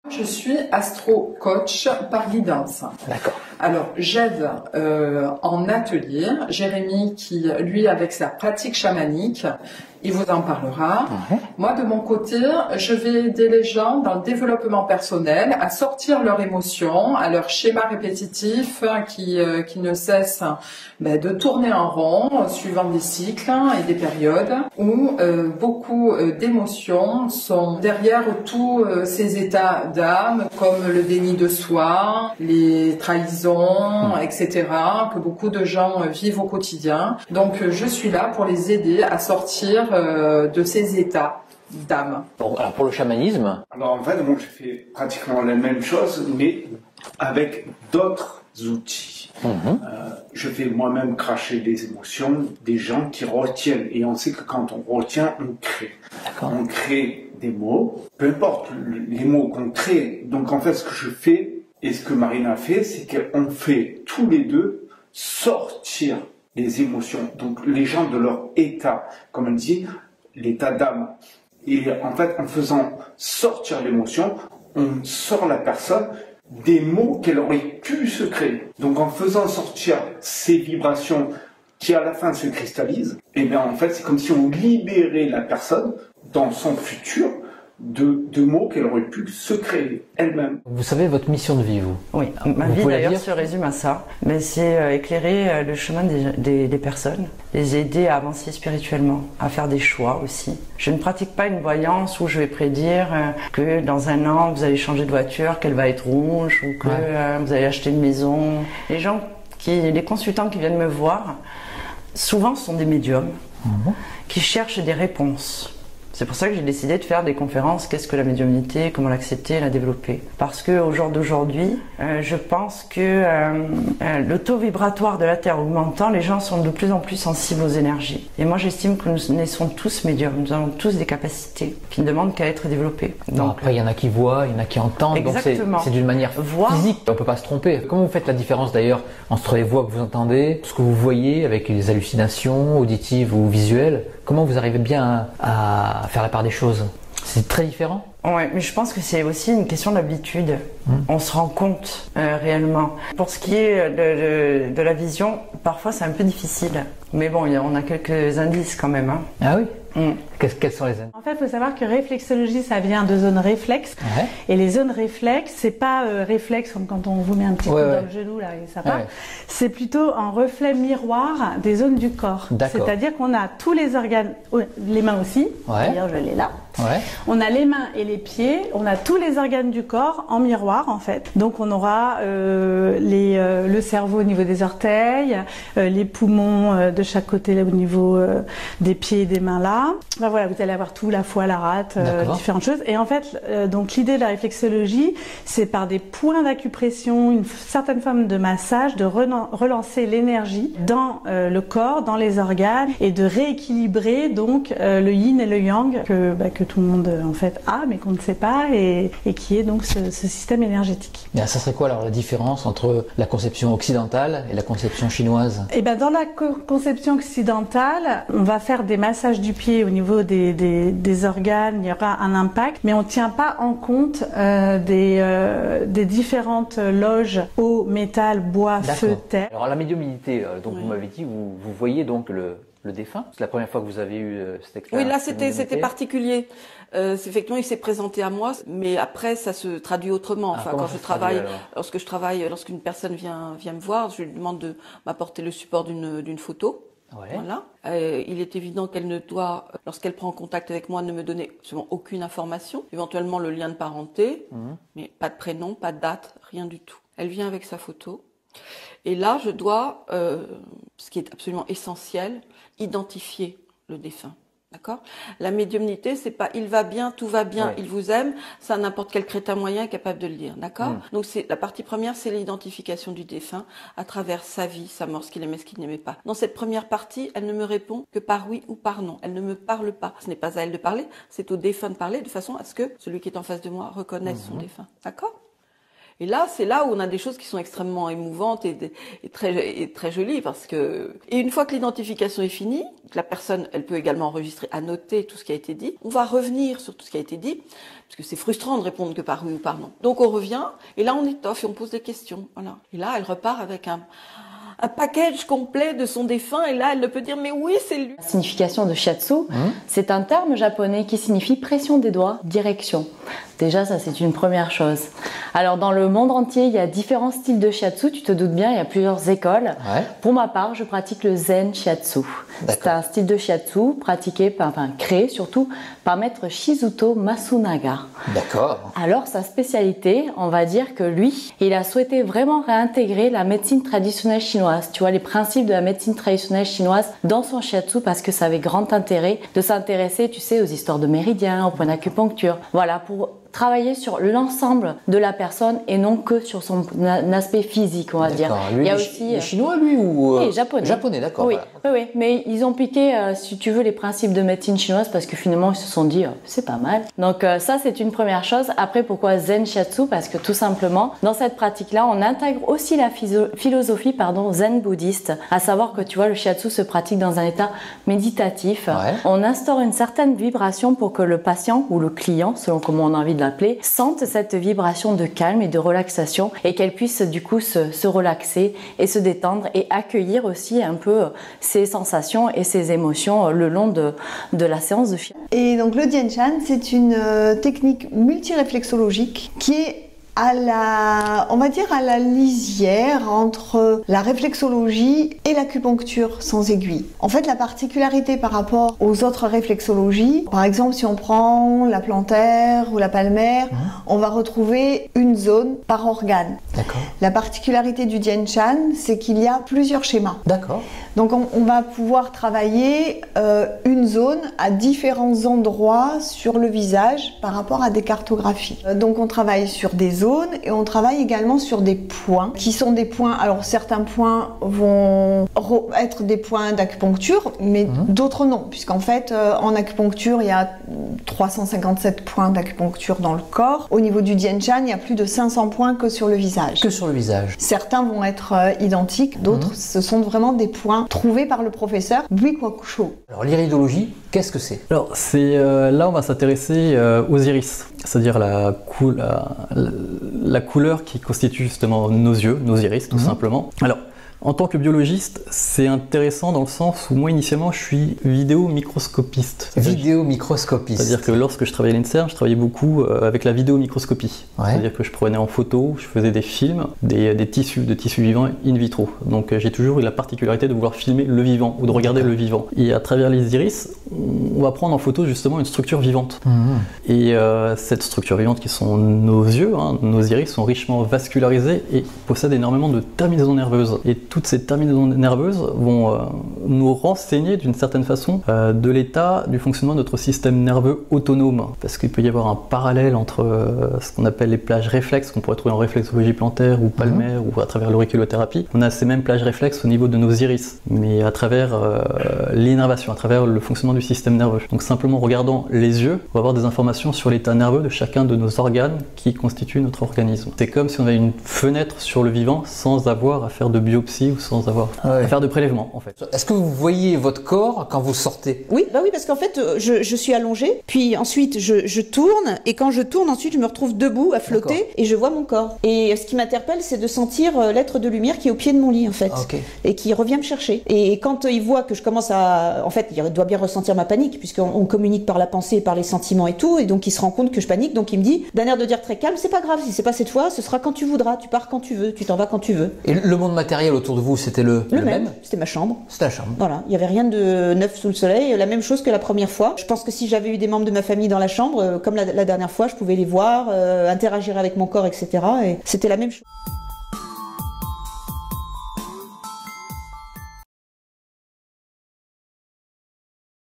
Je suis astro-coach par guidance. D'accord. Alors, j'aide en atelier Jérémy qui, lui, avec sa pratique chamanique, il vous en parlera. Moi, de mon côté, je vais aider les gens dans le développement personnel à sortir leurs émotions, à leurs schémas répétitifs qui ne cessent de tourner en rond, suivant des cycles et des périodes, où beaucoup d'émotions sont derrière tous ces états d'âme, comme le déni de soi, les trahisons, etc., que beaucoup de gens vivent au quotidien. Donc, je suis là pour les aider à sortir de ces états d'âme. Bon, alors pour le chamanisme. Alors en fait, moi je fais pratiquement la même chose, mais avec d'autres outils. Je fais moi-même cracher des émotions des gens qui retiennent. Et on sait que quand on retient, on crée. On crée des mots, peu importe les mots qu'on crée. Donc en fait, ce que je fais et ce que Marina fait, c'est qu'on fait tous les deux sortir les émotions. Donc les gens de leur état, comme elle dit, l'état d'âme. Et en fait, en faisant sortir l'émotion, on sort la personne des mots qu'elle aurait pu se créer. Donc en faisant sortir ces vibrations qui à la fin se cristallisent, et bien en fait c'est comme si on libérait la personne dans son futur de mots qu'elle aurait pu se créer elle-même. Vous savez votre mission de vie, vous? Oui, ma vie d'ailleurs se résume à ça. Mais c'est éclairer le chemin des personnes, les aider à avancer spirituellement, à faire des choix aussi. Je ne pratique pas une voyance où je vais prédire que dans un an vous allez changer de voiture, qu'elle va être rouge, ou que vous allez acheter une maison. Les consultants qui viennent me voir, souvent ce sont des médiums qui cherchent des réponses. C'est pour ça que j'ai décidé de faire des conférences. Qu'est-ce que la médiumnité? Comment l'accepter, la développer? Parce qu'au jour d'aujourd'hui, je pense que le taux vibratoire de la Terre augmentant, les gens sont de plus en plus sensibles aux énergies. Et moi, j'estime que nous naissons tous médiums. Nous avons tous des capacités qui ne demandent qu'à être développées. Donc, après, il y en a qui voient, il y en a qui entendent. Exactement. Donc c'est d'une manière physique. On ne peut pas se tromper. Comment vous faites la différence d'ailleurs entre les voix que vous entendez, ce que vous voyez avec les hallucinations auditives ou visuelles? Comment vous arrivez bien à faire la part des choses? C'est très différent? Oui, mais je pense que c'est aussi une question d'habitude. On se rend compte réellement. Pour ce qui est de la vision, parfois c'est un peu difficile. Mais bon, on a quelques indices quand même. Hein. Ah oui? Quels sont les indices? En fait, il faut savoir que réflexologie, ça vient de zones réflexes. Et les zones réflexes, c'est pas réflexe comme quand on vous met un petit coup dans le genou là et ça part. C'est plutôt un reflet miroir des zones du corps. C'est-à-dire qu'on a tous les organes, les mains aussi. D'ailleurs, je l'ai là. On a les mains et les pieds. On a tous les organes du corps en miroir en fait. Donc on aura le cerveau au niveau des orteils, les poumons de chaque côté là, au niveau des pieds et des mains là. Voilà, vous allez avoir tout, la foie, la rate, différentes choses. Et en fait, donc l'idée de la réflexologie, c'est par des points d'acupression, une certaine forme de massage, de relancer l'énergie dans le corps, dans les organes, et de rééquilibrer donc le yin et le yang que tout le monde en fait a, mais qu'on ne sait pas, et qui est donc ce système énergétique. Et ça serait quoi alors la différence entre la conception occidentale et la conception chinoise? Et ben dans la conception occidentale, on va faire des massages du pied au niveau des organes, il y aura un impact, mais on ne tient pas en compte des différentes loges eau, métal, bois, feu, terre. Alors la médiumnité, donc vous m'avez dit, vous voyez donc le défunt. C'est la première fois que vous avez eu cette expérience? Oui, là c'était particulier. Effectivement, il s'est présenté à moi, mais après ça se traduit autrement. Enfin, quand je travaille, lorsqu'une personne vient me voir, je lui demande de m'apporter le support d'une photo. Voilà. Il est évident qu'elle ne doit, lorsqu'elle prend contact avec moi, ne me donner absolument aucune information, éventuellement le lien de parenté, mais pas de prénom, pas de date, rien du tout. Elle vient avec sa photo. Et là, je dois, ce qui est absolument essentiel, identifier le défunt. D'accord? La médiumnité, c'est pas il va bien, tout va bien, il vous aime, ça n'importe quel crétin moyen est capable de le dire. D'accord? Donc la partie première, c'est l'identification du défunt à travers sa vie, sa mort, ce qu'il aimait, ce qu'il n'aimait pas. Dans cette première partie, elle ne me répond que par oui ou par non. Elle ne me parle pas. Ce n'est pas à elle de parler, c'est au défunt de parler de façon à ce que celui qui est en face de moi reconnaisse son défunt. D'accord? Et là, c'est là où on a des choses qui sont extrêmement émouvantes et très jolies, parce que, et une fois que l'identification est finie, que la personne, elle peut également enregistrer, annoter tout ce qui a été dit, on va revenir sur tout ce qui a été dit, parce que c'est frustrant de répondre que par oui ou par non. Donc on revient, et là on étoffe et on pose des questions, voilà. Et là, elle repart avec un package complet de son défunt, et là elle peut dire mais oui, c'est lui. La signification de shiatsu, c'est un terme japonais qui signifie pression des doigts, direction. Déjà, ça c'est une première chose. Alors dans le monde entier, il y a différents styles de shiatsu, tu te doutes bien, il y a plusieurs écoles. Ouais. Pour ma part, je pratique le zen shiatsu. C'est un style de shiatsu pratiqué créé surtout par maître Shizuto Masunaga. D'accord. Alors sa spécialité, on va dire que lui, il a souhaité vraiment réintégrer la médecine traditionnelle chinoise, tu vois, les principes de la médecine traditionnelle chinoise dans son shiatsu, parce que ça avait grand intérêt de s'intéresser, tu sais, aux histoires de méridiens, aux points d'acupuncture. Voilà, pour travailler sur l'ensemble de la personne et non que sur son aspect physique, on va dire. Lui, il y a aussi chinois, lui, ou oui, japonais. Japonais, d'accord. Oui, voilà. oui, mais ils ont piqué, si tu veux, les principes de médecine chinoise, parce que finalement ils se sont dit c'est pas mal. Donc ça c'est une première chose. Après, pourquoi Zen Shiatsu? Parce que tout simplement dans cette pratique-là, on intègre aussi la philosophie zen bouddhiste, à savoir que tu vois, le Shiatsu se pratique dans un état méditatif. Ouais. On instaure une certaine vibration pour que le patient ou le client, selon comment on a envie de l'appeler, sentent cette vibration de calme et de relaxation, et qu'elles puissent du coup se relaxer et se détendre et accueillir aussi un peu ses sensations et ses émotions le long de la séance de shiatsu. Et donc le Dianshan, c'est une technique multiréflexologique qui est on va dire à la lisière entre la réflexologie et l'acupuncture sans aiguille. En fait, la particularité par rapport aux autres réflexologies, par exemple, si on prend la plantaire ou la palmaire, on va retrouver une zone par organe. D'accord. La particularité du Dianshan, c'est qu'il y a plusieurs schémas. D'accord. Donc on va pouvoir travailler une zone à différents endroits sur le visage par rapport à des cartographies. Donc on travaille sur des zones et on travaille également sur des points qui sont des points. Alors certains points vont être des points d'acupuncture, mais d'autres non, puisqu'en fait en acupuncture il y a 357 points d'acupuncture dans le corps. Au niveau du Dianshan, il y a plus de 500 points que sur le visage. Que sur le visage. Certains vont être identiques, d'autres ce sont vraiment des points trouvés par le professeur Buikwakusho. Alors l'iridologie, qu'est-ce que c'est? Alors là on va s'intéresser aux iris, c'est-à-dire la couleur qui constitue justement nos yeux, nos iris tout simplement. Alors en tant que biologiste, c'est intéressant dans le sens où moi initialement je suis vidéomicroscopiste. Vidéomicroscopiste. C'est-à-dire que lorsque je travaillais à l'INSERM, je travaillais beaucoup avec la vidéomicroscopie. Ouais. C'est-à-dire que je prenais en photo, je faisais des films, des tissus vivants in vitro. Donc j'ai toujours eu la particularité de vouloir filmer le vivant ou de regarder le vivant. Et à travers les iris, on va prendre en photo justement une structure vivante. Et cette structure vivante qui sont nos yeux, nos iris sont richement vascularisés et possèdent énormément de terminaisons nerveuses. Et toutes ces terminaisons nerveuses vont nous renseigner d'une certaine façon de l'état du fonctionnement de notre système nerveux autonome. Parce qu'il peut y avoir un parallèle entre ce qu'on appelle les plages réflexes, qu'on pourrait trouver en réflexologie plantaire ou palmaire ou à travers l'auriculothérapie. On a ces mêmes plages réflexes au niveau de nos iris, mais à travers l'innervation, à travers le fonctionnement du système nerveux. Donc simplement en regardant les yeux, on va avoir des informations sur l'état nerveux de chacun de nos organes qui constituent notre organisme. C'est comme si on avait une fenêtre sur le vivant sans avoir à faire de biopsie ou sans avoir à faire de prélèvement en fait. Est-ce que vous voyez votre corps quand vous sortez? Oui, bah oui, parce qu'en fait je suis allongée, puis ensuite je tourne, et quand je tourne ensuite je me retrouve debout à flotter et je vois mon corps. Et ce qui m'interpelle, c'est de sentir l'être de lumière qui est au pied de mon lit en fait, et qui revient me chercher. Et quand il voit que je commence à... En fait, il doit bien ressentir ma panique, puisqu'on communique par la pensée et par les sentiments et tout, et donc il se rend compte que je panique, donc il me dit, d'un air de dire très calme, c'est pas grave, si c'est pas cette fois, ce sera quand tu voudras, tu pars quand tu veux, tu t'en vas quand tu veux. Et le monde matériel autour de vous, c'était le même? C'était ma chambre. C'était la chambre. Voilà, il n'y avait rien de neuf sous le soleil, la même chose que la première fois. Je pense que si j'avais eu des membres de ma famille dans la chambre, comme la dernière fois, je pouvais les voir, interagir avec mon corps, etc. Et c'était la même chose.